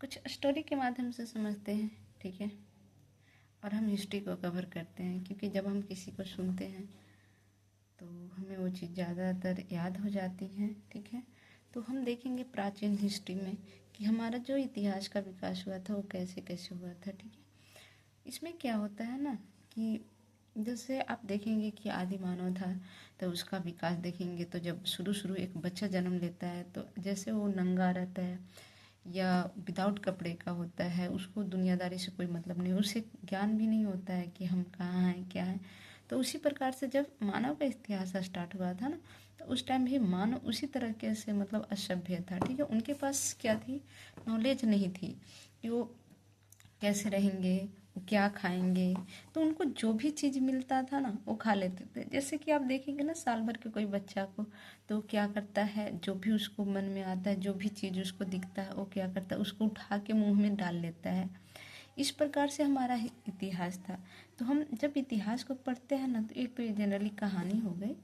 कुछ स्टोरी के माध्यम से समझते हैं, ठीक है। और हम हिस्ट्री को कवर करते हैं, क्योंकि जब हम किसी को सुनते हैं तो हमें वो चीज़ ज़्यादातर याद हो जाती हैं, ठीक है। तो हम देखेंगे प्राचीन हिस्ट्री में कि हमारा जो इतिहास का विकास हुआ था वो कैसे कैसे हुआ था, ठीक है। इसमें क्या होता है ना कि जैसे आप देखेंगे कि आदि मानव था, तो उसका विकास देखेंगे तो जब शुरू शुरू एक बच्चा जन्म लेता है तो जैसे वो नंगा रहता है या विदाउट कपड़े का होता है, उसको दुनियादारी से कोई मतलब नहीं, उसे ज्ञान भी नहीं होता है कि हम कहाँ हैं क्या हैं। तो उसी प्रकार से जब मानव का इतिहास स्टार्ट हुआ था ना, तो उस टाइम भी मानव उसी तरीके से मतलब असभ्य था, ठीक है। उनके पास क्या थी, नॉलेज नहीं थी कि वो कैसे रहेंगे, वो क्या खाएंगे। तो उनको जो भी चीज़ मिलता था ना वो खा लेते थे। जैसे कि आप देखेंगे ना साल भर के कोई बच्चा को, तो क्या करता है, जो भी उसको मन में आता है, जो भी चीज़ उसको दिखता है वो क्या करता है, उसको उठा के मुंह में डाल लेता है। इस प्रकार से हमारा इतिहास था। तो हम जब इतिहास को पढ़ते हैं ना, तो एक तो ये जनरली कहानी हो गई,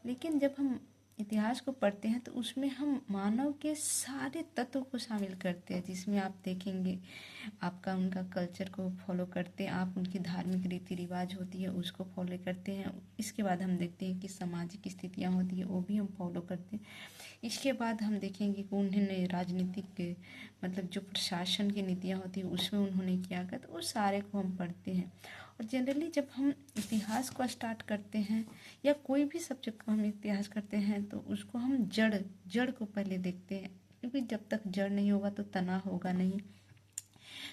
लेकिन जब हम इतिहास को पढ़ते हैं तो उसमें हम मानव के सारे तत्वों को शामिल करते हैं, जिसमें आप देखेंगे आपका उनका कल्चर को फॉलो करते हैं, आप उनकी धार्मिक रीति रिवाज होती है उसको फॉलो करते हैं। इसके बाद हम देखते हैं कि सामाजिक स्थितियाँ होती है वो भी हम फॉलो करते हैं। इसके बाद हम देखेंगे कि उन्होंने राजनीतिक मतलब जो प्रशासन की नीतियाँ होती है उसमें उन्होंने क्या किया, तो उस सारे को हम पढ़ते हैं। और जनरली जब हम इतिहास को स्टार्ट करते हैं या कोई भी सब्जेक्ट को हम इतिहास करते हैं तो उसको हम जड़ जड़ को पहले देखते हैं, क्योंकि जब तक जड़ नहीं होगा तो तना होगा नहीं।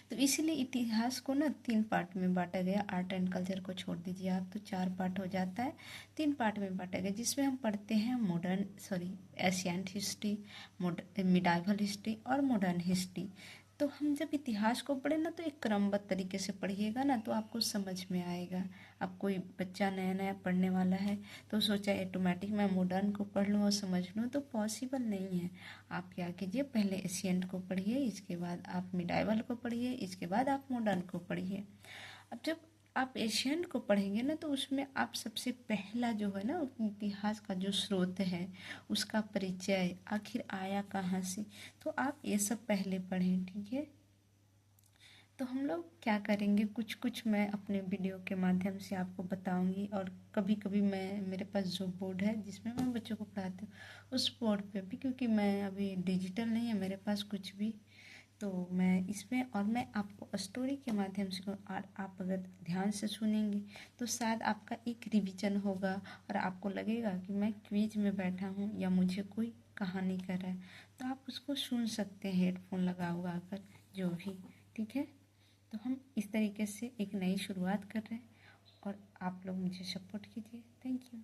तो इसीलिए इतिहास को ना 3 पार्ट में बांटा गया। आर्ट एंड कल्चर को छोड़ दीजिए आप, तो 4 पार्ट हो जाता है। 3 पार्ट में बांटा गया, जिसमें हम पढ़ते हैं एशियंट हिस्ट्री, मिडाइवल हिस्ट्री और मॉडर्न हिस्ट्री। तो हम जब इतिहास को पढ़े ना तो एक क्रमबद्ध तरीके से पढ़िएगा ना तो आपको समझ में आएगा। अब कोई बच्चा नया नया पढ़ने वाला है तो सोचा ऑटोमेटिक मैं मॉडर्न को पढ़ लूँ और समझ लूँ, तो पॉसिबल नहीं है। आप क्या कीजिए, पहले एशियंट को पढ़िए, इसके बाद आप मिडाइवल को पढ़िए, इसके बाद आप मॉडर्न को पढ़िए। अब जब आप एशियंट को पढ़ेंगे ना तो उसमें आप सबसे पहला जो है ना इतिहास का जो स्रोत है उसका परिचय, आखिर आया कहाँ से, तो आप ये सब पहले पढ़ें, ठीक है। तो हम लोग क्या करेंगे, कुछ कुछ मैं अपने वीडियो के माध्यम से आपको बताऊंगी, और कभी कभी मैं मेरे पास जो बोर्ड है जिसमें मैं बच्चों को पढ़ाती हूँ उस बोर्ड पे भी, क्योंकि मैं अभी डिजिटल नहीं है मेरे पास कुछ भी, तो मैं इसमें और मैं आपको स्टोरी के माध्यम से और आप अगर ध्यान से सुनेंगे तो शायद आपका एक रिवीजन होगा और आपको लगेगा कि मैं क्विज में बैठा हूँ या मुझे कोई कहानी कर रहा है, तो आप उसको सुन सकते हैं हेडफोन लगा हुआ कर, जो भी, ठीक है। तो हम इस तरीके से एक नई शुरुआत कर रहे हैं और आप लोग मुझे सपोर्ट कीजिए। Thank you.